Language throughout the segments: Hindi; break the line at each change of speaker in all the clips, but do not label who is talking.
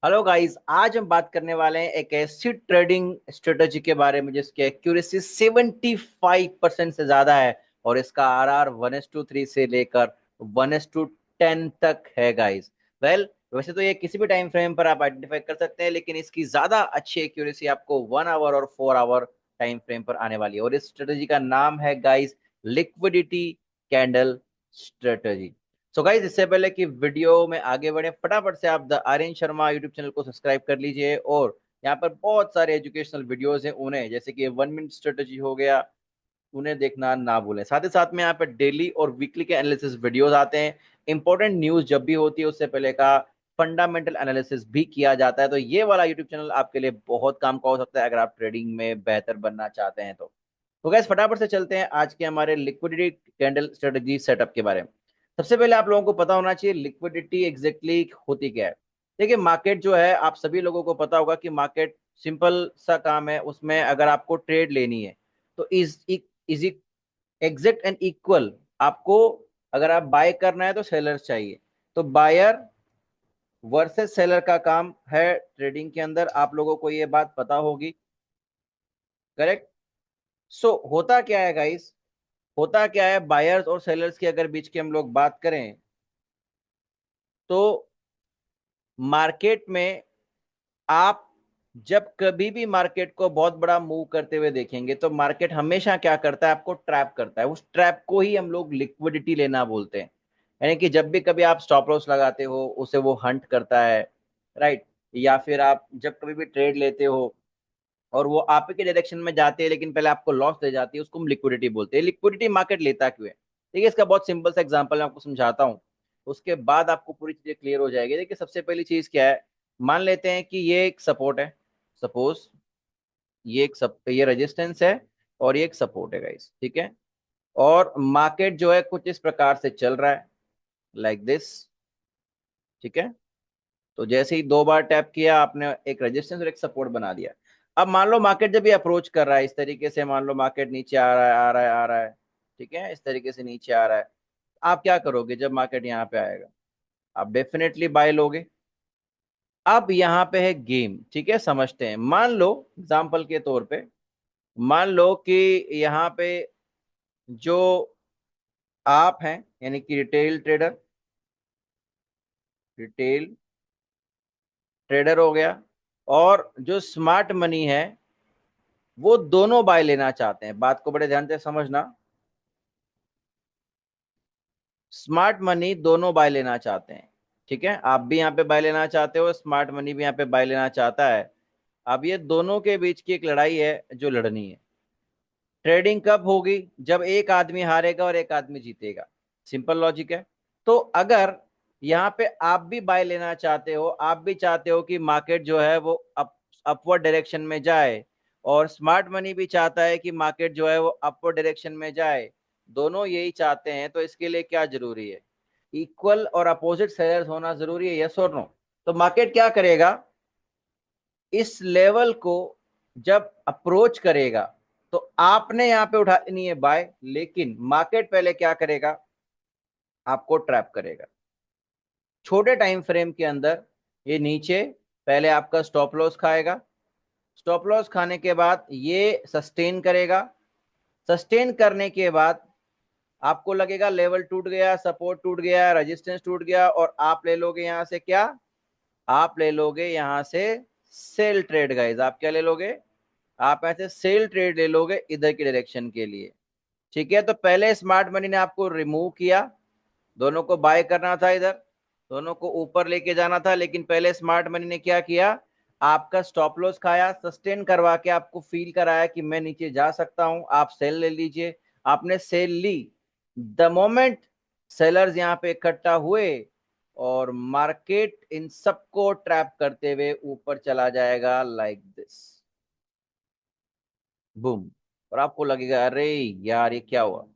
हेलो गाइस, आज हम बात करने वाले हैं एक ऐसी ट्रेडिंग स्ट्रेटजी के बारे में जिसकी एक्यूरेसी 75% से ज्यादा है और इसका आरआर 1:3 से लेकर 1:10 तक है गाइस। वैसे तो ये किसी भी टाइम फ्रेम पर आप आइडेंटिफाई कर सकते हैं, लेकिन इसकी ज्यादा अच्छी एक्यूरेसी आपको 1 आवर और 4 आवर टाइम फ्रेम पर आने वाली है और इस स्ट्रेटजी का नाम है guys liquidity candle strategy. So guys, इससे पहले कि वीडियो में आगे बढ़े, फटाफट से आप the Aryan Sharma YouTube channel को सब्सक्राइब कर लीजिए। और यहाँ पर बहुत सारे एजुकेशनल वीडियोस हैं, उन्हें जैसे कि 1 मिनट स्ट्रेटजी हो गया, उन्हें देखना ना भूलें। साथ ही साथ में यहाँ पर डेली और वीकली के एनालिसिस वीडियोस आते हैं। इंपॉर्टेंट न्यूज जब भी होती है उससे पहले का फंडामेंटल एनालिसिस भी किया जाता है। तो ये वाला यूट्यूब चैनल आपके लिए बहुत काम का हो सकता है अगर आप ट्रेडिंग में बेहतर बनना चाहते हैं। तो गैस, फटाफट से चलते हैं आज के हमारे लिक्विडिटी कैंडल स्ट्रेटजी सेटअप के बारे में। सबसे पहले आप लोगों को पता होना चाहिए लिक्विडिटी एग्जैक्टली होती क्या है। देखिए, मार्केट जो है, आप सभी लोगों को पता होगा कि मार्केट सिंपल सा काम है। उसमें अगर आपको ट्रेड लेनी है तो इज एग्जैक्ट एंड इक्वल आपको, अगर आप बाय करना है तो सेलर चाहिए। तो बायर वर्सेस सेलर का काम है ट्रेडिंग के अंदर। आप लोगों को ये बात पता होगी, करेक्ट? सो होता क्या है गाइस, होता क्या है, बायर्स और सेलर्स की अगर बीच की हम लोग बात करें तो मार्केट में आप जब कभी भी मार्केट को बहुत बड़ा मूव करते हुए देखेंगे तो मार्केट हमेशा क्या करता है, आपको ट्रैप करता है। उस ट्रैप को ही हम लोग लिक्विडिटी लेना बोलते हैं। यानी कि जब भी कभी आप स्टॉप लॉस लगाते हो उसे वो हंट करता है, राइट? या फिर आप जब कभी भी ट्रेड लेते हो और वो आप ही के डायरेक्शन में जाते हैं लेकिन पहले आपको लॉस दे जाती है, उसको हम लिक्विडिटी बोलते हैं। लिक्विडिटी मार्केट लेता क्यों है? देखिए, इसका बहुत सिंपल सा एग्जांपल मैं आपको समझाता हूँ, उसके बाद आपको पूरी चीजें क्लियर हो जाएगी। देखिए, सबसे पहली चीज क्या है, मान लेते हैं कि ये एक सपोर्ट है। सपोज ये रेजिस्टेंस है और ये एक सपोर्ट है गाइस, ठीक है? और मार्केट जो है कुछ इस प्रकार से चल रहा है, लाइक दिस, ठीक है? तो जैसे ही 2 बार टैप किया आपने, एक रेजिस्टेंस और एक सपोर्ट बना दिया। अब मान लो मार्केट जब ये अप्रोच कर रहा है इस तरीके से, मान लो मार्केट नीचे आ रहा है, आ रहा है, आ रहा है, ठीक है, इस तरीके से नीचे आ रहा है। आप क्या करोगे जब मार्केट यहाँ पे आएगा? आप डेफिनेटली बाय लोगे। अब यहाँ पे है गेम, ठीक है, समझते हैं। मान लो एग्जांपल के तौर पे, मान लो कि यहाँ पे जो आप हैं, यानी कि रिटेल ट्रेडर हो गया, और जो स्मार्ट मनी है वो दोनों बाय लेना चाहते हैं। बात को बड़े ध्यान से समझना, स्मार्ट मनी दोनों बाय लेना चाहते हैं, ठीक है? आप भी यहाँ पे बाय लेना चाहते हो, स्मार्ट मनी भी यहाँ पे बाय लेना चाहता है। अब ये दोनों के बीच की एक लड़ाई है जो लड़नी है। ट्रेडिंग कब होगी? जब एक आदमी हारेगा और एक आदमी जीतेगा। सिंपल लॉजिक है। तो अगर यहाँ पे आप भी बाय लेना चाहते हो, आप भी चाहते हो कि मार्केट जो है वो अपवर्ड डायरेक्शन में जाए, और स्मार्ट मनी भी चाहता है कि मार्केट जो है वो अपवर्ड डायरेक्शन में जाए, दोनों यही चाहते हैं, तो इसके लिए क्या जरूरी है? इक्वल और अपोजिट सेलर्स होना जरूरी है, यस और नो? तो मार्केट क्या करेगा, इस लेवल को जब अप्रोच करेगा तो आपने यहां पे उठा लेनी है बाय, लेकिन मार्केट पहले क्या करेगा, आपको ट्रैप करेगा। छोटे टाइम फ्रेम के अंदर ये नीचे पहले आपका स्टॉप लॉस खाएगा। स्टॉप लॉस खाने के बाद ये सस्टेन करेगा। सस्टेन करने के बाद आपको लगेगा लेवल टूट गया, सपोर्ट टूट गया, रेजिस्टेंस टूट गया, और आप ले लोगे यहां से क्या, आप ले लोगे यहां से सेल ट्रेड गाइस। आप क्या ले लोगे? आप ऐसे सेल ट्रेड ले लोगे इधर की डायरेक्शन के लिए, ठीक है? तो पहले स्मार्ट मनी ने आपको रिमूव किया, दोनों को बाय करना था इधर, दोनों को ऊपर लेके जाना था, लेकिन पहले स्मार्ट मनी ने क्या किया, आपका स्टॉप लॉस खाया, सस्टेन करवा के आपको फील कराया कि मैं नीचे जा सकता हूं, आप सेल ले लीजिए। आपने सेल ली। द मोमेंट सेलर्स यहाँ पे इकट्ठा हुए और मार्केट इन सबको ट्रैप करते हुए ऊपर चला जाएगा, लाइक दिस, बूम। और आपको लगेगा अरे यार ये क्या हुआ।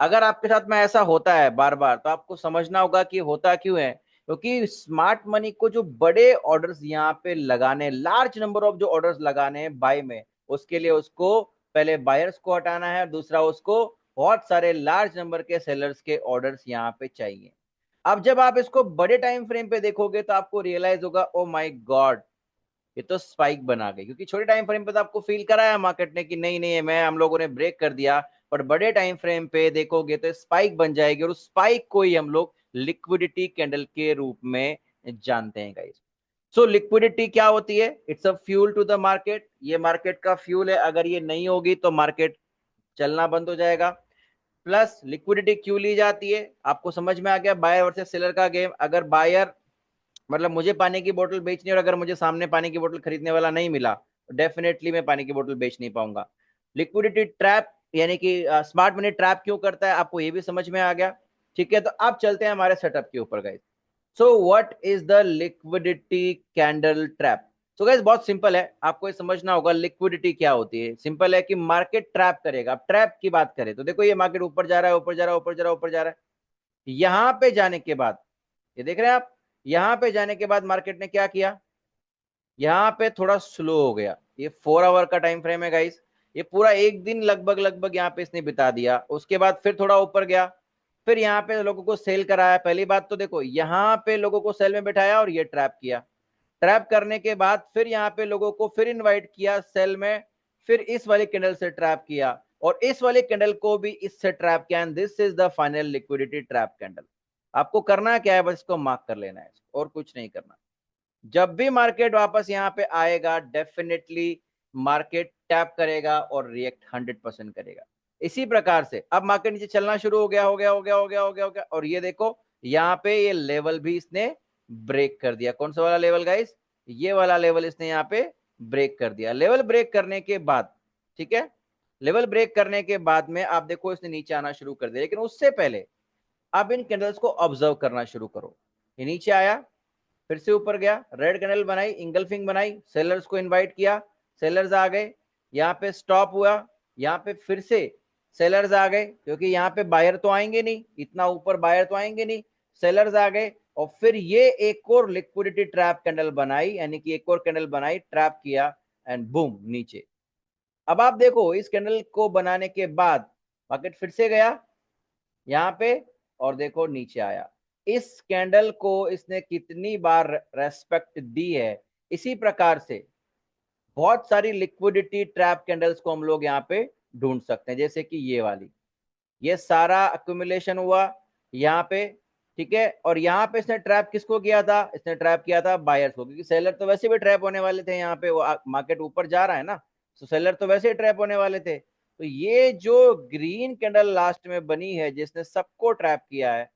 अगर आपके साथ में ऐसा होता है बार बार तो आपको समझना होगा कि होता क्यों है। क्योंकि स्मार्ट मनी को जो बड़े ऑर्डर्स यहाँ पे लगाने, लार्ज नंबर ऑफ जो ऑर्डर्स लगाने हैं बाय में, उसके लिए उसको पहले बायर्स को हटाना है, और दूसरा उसको बहुत सारे लार्ज नंबर के सेलर्स के ऑर्डर्स यहाँ पे चाहिए। अब जब आप इसको बड़े टाइम फ्रेम पे देखोगे तो आपको रियलाइज होगा, ओ माय गॉड, ये तो स्पाइक बना गई। क्योंकि छोटे टाइम फ्रेम पे तो आपको फील कराया मार्केट ने कि नहीं नहीं मैं हम लोगों ने ब्रेक कर दिया, पर बड़े टाइम फ्रेम पे देखोगे तो स्पाइक बन जाएगी, और उस स्पाइक को ही हम लोग लिक्विडिटी कैंडल के रूप में जानते हैं गाइस। सो लिक्विडिटी क्या होती है? It's a fuel to the market. ये मार्केट का फ्यूल है, अगर ये नहीं होगी तो मार्केट चलना बंद हो जाएगा। प्लस लिक्विडिटी क्यों ली जाती है? आपको समझ में आ गया बायर वर्सेस सेलर का गेम। अगर बायर मतलब मुझे पानी की बोतल बेचनी है, और अगर मुझे सामने पानी की बोतल खरीदने वाला नहीं मिला तो डेफिनेटली मैं पानी की बोतल बेच नहीं पाऊंगा। लिक्विडिटी ट्रैप यानी कि स्मार्ट मनी ट्रैप क्यों करता है, आपको ये भी समझ में आ गया। ठीक है, तो अब चलते हैं हमारे सेटअप के ऊपर guys. So what is the liquidity candle trap? तो गाइस बहुत सिंपल है, आपको ये समझना होगा लिक्विडिटी क्या होती है। सिंपल है कि मार्केट ट्रैप करेगा। अब ट्रैप की बात करें तो देखो ये मार्केट ऊपर जा रहा है, ऊपर जा रहा है, ऊपर जा रहा है, ऊपर जा रहा है। यहां पे जाने के बाद, ये देख रहे हैं आप, यहां पे जाने के बाद मार्केट ने क्या किया, यहां पे थोड़ा स्लो हो गया। ये 4 आवर का टाइम फ्रेम है गाइस। ये पूरा एक दिन लगभग लगभग यहाँ पे इसने बिता दिया। उसके बाद फिर थोड़ा ऊपर गया, फिर यहाँ पे लोगों को सेल कराया। पहली बात तो देखो यहाँ पे लोगों को सेल में बिठाया और ये ट्रैप किया। ट्रैप करने के बाद फिर यहाँ पे लोगों को फिर इनवाइट किया सेल में, फिर इस वाली कैंडल से ट्रैप किया, और इस वाली कैंडल को भी इससे ट्रैप किया। And this is the final liquidity trap candle. आपको करना क्या है, बस इसको मार्क कर लेना है, और कुछ नहीं करना। जब भी मार्केट वापस यहाँ पे आएगा डेफिनेटली मार्केट टैप करेगा और रिएक्ट 100% करेगा। इसी प्रकार से अब मार्केट नीचे चलना शुरू हो गया, हो गया, हो गया, हो गया, हो गया, हो गया, और ये देखो यहाँ पे ये लेवल भी इसने ब्रेक कर दिया। कौन सा वाला लेवल गाइस? ये वाला लेवल इसने यहाँ पे ब्रेक कर दिया। लेवल ब्रेक करने के बाद, ठीक है, लेवल ब्रेक करने के बाद में आप देखो इसने नीचे आना शुरू कर दिया। लेकिन उससे पहले अब इन कैंडल्स को ऑब्जर्व करना शुरू करो। ये नीचे आया, फिर से ऊपर गया, रेड कैंडल बनाई, इंगल्फिंग बनाई, सेलर्स को इनवाइट किया, सेलर्स आ गए, यहाँ पे स्टॉप हुआ, यहाँ पे फिर से सेलर्स आ गए, क्योंकि यहाँ पे बायर तो आएंगे नहीं, इतना ऊपर बायर तो आएंगे नहीं, सेलर्स आ गए, और फिर ये एक और लिक्विडिटी ट्रैप कैंडल बनाई, यानी कि एक और कैंडल बनाई, ट्रैप किया, एंड बूम नीचे। अब आप देखो इस कैंडल को बनाने के बाद मार्केट फिर से गया यहाँ पे, और देखो नीचे आया। इस कैंडल को इसने कितनी बार रेस्पेक्ट दी है। इसी प्रकार से बहुत सारी लिक्विडिटी ट्रैप कैंडल्स को हम लोग यहाँ पे ढूंढ सकते हैं, जैसे कि ये वाली। ये सारा अक्यूमुलेशन हुआ यहाँ पे, ठीक है, और यहाँ पे इसने ट्रैप किसको किया था? इसने ट्रैप किया था बायर्स को, क्योंकि सेलर तो वैसे भी ट्रैप होने वाले थे। यहाँ पे वो मार्केट ऊपर जा रहा है ना, तो सेलर तो वैसे ही ट्रैप होने वाले थे। तो ये जो ग्रीन कैंडल लास्ट में बनी है जिसने सबको ट्रैप किया है,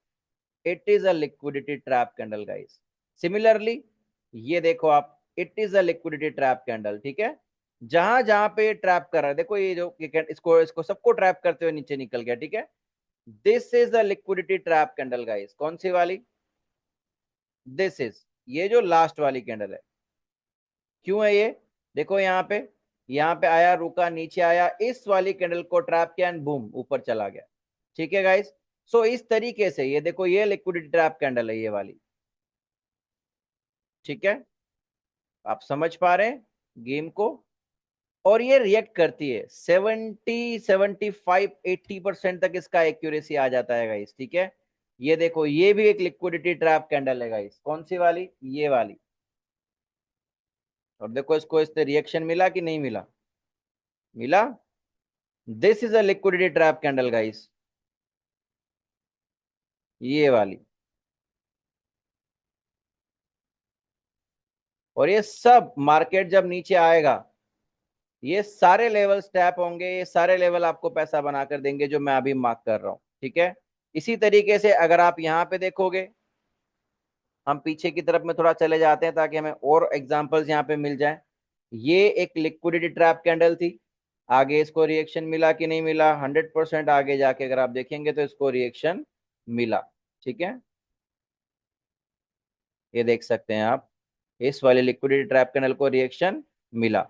it is a liquidity trap candle guys. Similarly ये देखो आप, it is a liquidity trap candle. ठीक है, जहां जहां पे ट्रैप कर रहा है, देखो ये जो ये इसको इसको सबको ट्रैप करते हुए नीचे निकल गया। ठीक है, this is a liquidity trap candle guys. कौन सी वाली? दिस इज, ये जो लास्ट वाली कैंडल है। क्यों है ये? देखो यहाँ पे आया, रुका, नीचे आया, इस वाली कैंडल को ट्रैप किया, एंड बूम ऊपर चला गया। ठीक है गाइस, सो इस तरीके से ये देखो ये लिक्विडिटी ट्रैप कैंडल है, ये वाली। ठीक है, आप समझ पा रहे हैं गेम को? और ये रिएक्ट करती है 70, 75, 80% तक इसका एक्यूरेसी आ जाता है गाइस। ठीक है, ये देखो ये भी एक लिक्विडिटी ट्रैप कैंडल है गाइस। कौन सी वाली? ये वाली। और देखो इसको इससे रिएक्शन मिला कि नहीं मिला? मिला। This is a liquidity trap candle guys, ये वाली। और ये सब मार्केट जब नीचे आएगा, ये सारे लेवल टैप होंगे, ये सारे लेवल आपको पैसा बनाकर देंगे, जो मैं अभी मार्क कर रहा हूं। ठीक है, इसी तरीके से अगर आप यहाँ पे देखोगे, हम पीछे की तरफ में थोड़ा चले जाते हैं ताकि हमें और एग्जांपल्स यहाँ पे मिल जाए। ये एक लिक्विडिटी ट्रैप कैंडल थी, आगे इसको रिएक्शन मिला कि नहीं मिला? 100% आगे जाके अगर आप देखेंगे तो इसको रिएक्शन मिला। ठीक है, ये देख सकते हैं आप, इस वाले लिक्विडिटी ट्रैप कैंडल को रिएक्शन मिला।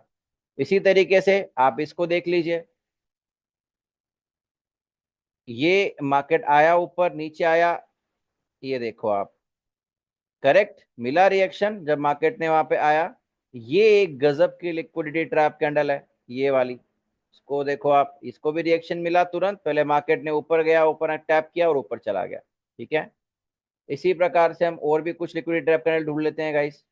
इसी तरीके से आप इसको देख लीजिए, ये मार्केट आया ऊपर, नीचे आया, ये देखो आप, करेक्ट मिला रिएक्शन जब मार्केट ने वहां पे आया। ये एक गजब की लिक्विडिटी ट्रैप कैंडल है, ये वाली। इसको देखो आप, इसको भी रिएक्शन मिला तुरंत। पहले मार्केट ने ऊपर गया, ऊपर टैप किया और ऊपर चला गया। ठीक है, इसी प्रकार से हम और भी कुछ लिक्विडिटी ट्रैप कैंडल ढूंढ लेते हैं गाइस।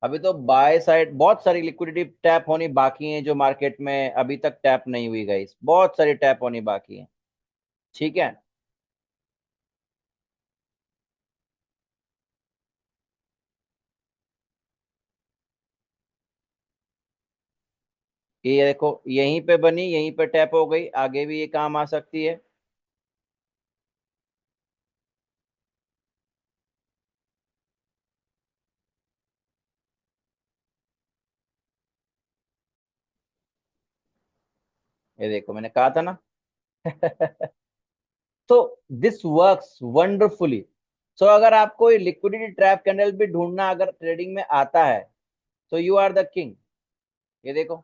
अभी तो बाय साइड बहुत सारी लिक्विडिटी टैप होनी बाकी है जो मार्केट में अभी तक टैप नहीं हुई गाइस, बहुत सारी टैप होनी बाकी है। ठीक है, ये देखो यहीं पे बनी, यहीं पे टैप हो गई, आगे भी ये काम आ सकती है। ये देखो मैंने कहा था ना। तो दिस वर्क्स वंडरफुली। सो अगर आपको लिक्विडिटी ट्रैप कैंडल भी ढूंढना अगर ट्रेडिंग में आता है तो यू आर द किंग। ये देखो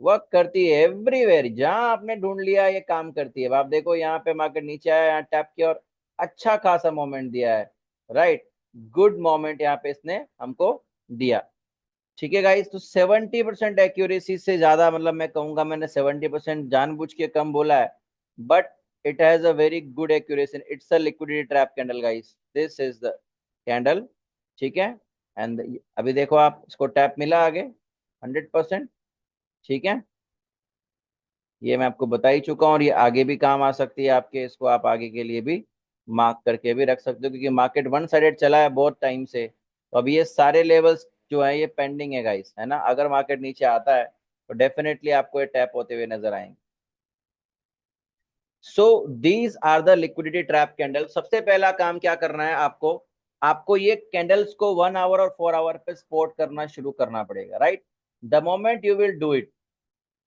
वर्क करती है एवरीवेयर, जहां आपने ढूंढ लिया ये काम करती है। अब आप देखो यहाँ पे मार्केट नीचे आया, यहाँ टैप किया और अच्छा खासा मोमेंट दिया है। राइट, गुड मोमेंट यहाँ पे इसने हमको दिया। ठीक है गाइस, तो 70% एक्यूरेसी से ज्यादा, मतलब मैं कहूंगा मैंने 70% जानबूझ के कम बोला है, but it has a very good accuracy. It's a liquidity trap candle guys, this is the candle. ठीक है, एंड अभी देखो आप इसको टैप मिला आगे 100%। ठीक है, ये मैं आपको बता ही चुका हूँ और ये आगे भी काम आ सकती है आपके, इसको आप आगे के लिए भी मार्क करके भी रख सकते हो, क्योंकि मार्केट वन साइडेड चला है बहुत टाइम से। तो अभी ये सारे लेवल्स जो है ये पेंडिंग है गाइस, है ना। अगर मार्केट नीचे आता है तो डेफिनेटली आपको ये टैप होते हुए नजर आएंगे। So these are the liquidity trap candle. सबसे पहला काम क्या करना है आपको, आपको ये कैंडल्स को 1 आवर और 4 आवर पे स्पॉट करना शुरू करना पड़ेगा। Right, the moment you will do it,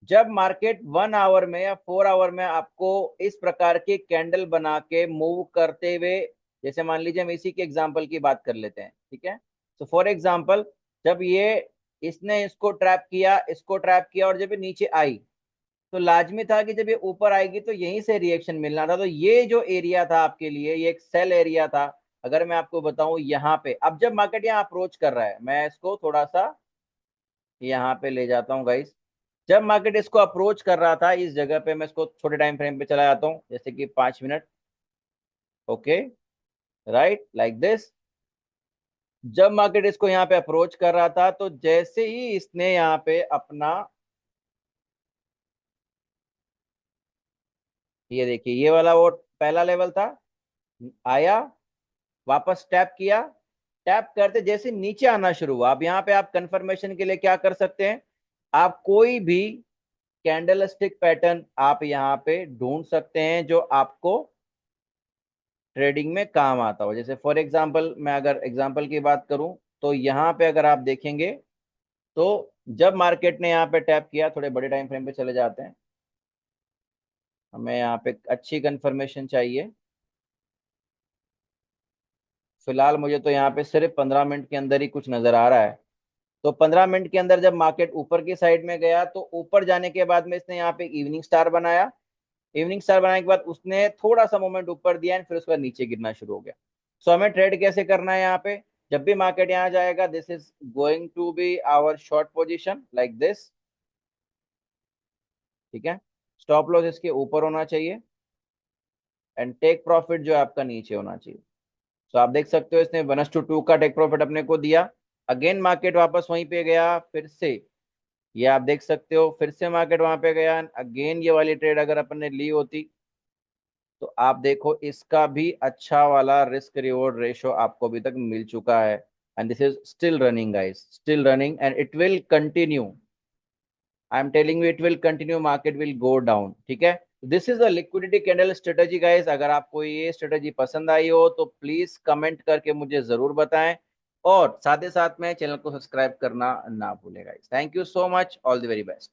जब मार्केट 1 आवर में या 4 आवर में आपको इस प्रकार के कैंडल बना के मूव करते हुए, जैसे मान लीजिए हम इसी के एग्जांपल की बात कर लेते हैं। ठीक है, तो फॉर एग्जांपल जब ये इसने इसको ट्रैप किया, इसको ट्रैप किया और जब ये नीचे आई तो लाजमी था कि जब ये ऊपर आएगी तो यहीं से रिएक्शन मिलना था। तो ये जो एरिया था आपके लिए ये एक सेल एरिया था। अगर मैं आपको बताऊं यहाँ पे, अब जब मार्केट यहाँ अप्रोच कर रहा है, मैं इसको थोड़ा सा यहाँ पे ले जाता हूँ गाइस। जब मार्केट इसको अप्रोच कर रहा था इस जगह पे, मैं इसको छोटे टाइम फ्रेम पे चला जाता हूँ जैसे कि 5 minute. Okay, right like this. जब मार्केट इसको यहाँ पे अप्रोच कर रहा था तो जैसे ही इसने यहाँ पे अपना, ये देखिए ये वाला वो पहला लेवल था, आया, वापस टैप किया, टैप करते जैसे नीचे आना शुरू हुआ। अब यहाँ पे आप कंफर्मेशन के लिए क्या कर सकते हैं, आप कोई भी कैंडल स्टिक पैटर्न आप यहाँ पे ढूंढ सकते हैं जो आपको ट्रेडिंग में काम आता हो। जैसे फॉर एग्जांपल मैं अगर एग्जांपल की बात करूं तो यहाँ पे अगर आप देखेंगे तो जब मार्केट ने यहाँ पे टैप किया, थोड़े बड़े टाइम फ्रेम पे चले जाते हैं, हमें यहाँ पे अच्छी कंफर्मेशन चाहिए। फिलहाल मुझे तो यहाँ पे सिर्फ 15 मिनट के अंदर ही कुछ नजर आ रहा है। तो 15 मिनट के अंदर जब मार्केट ऊपर की साइड में गया तो ऊपर जाने के बाद में इसने यहाँ पे इवनिंग स्टार बनाया। इवनिंग स्टार बनाने के बाद उसने थोड़ा सा मोमेंट ऊपर दिया एंड फिर उसके बाद नीचे गिरना शुरू हो गया। सो हमें ट्रेड कैसे करना है यहाँ पे, जब भी मार्केट यहाँ जाएगा, this is going to be our short position like this. ठीक है, स्टॉप लॉस इसके ऊपर होना चाहिए एंड टेक प्रॉफिट जो है आपका नीचे होना चाहिए। सो आप देख सकते हो इसने 1:2 का टेक प्रॉफिट अपने को दिया। अगेन मार्केट वापस वहीं पे गया फिर से, ये आप देख सकते हो फिर से मार्केट वहां पे गया। अगेन ये वाली ट्रेड अगर अपन ने ली होती तो आप देखो इसका भी अच्छा वाला रिस्क रिवॉर्ड रेशो आपको अभी तक मिल चुका है। And this is still running guys, still running and it will continue. I am telling you it will continue, market will go down. ठीक है, this is the liquidity candle strategy guys. अगर आपको ये स्ट्रेटेजी पसंद आई हो तो प्लीज कमेंट करके मुझे जरूर बताएं और साथ ही साथ में चैनल को सब्सक्राइब करना ना भूलें guys. Thank you so much, all the very best.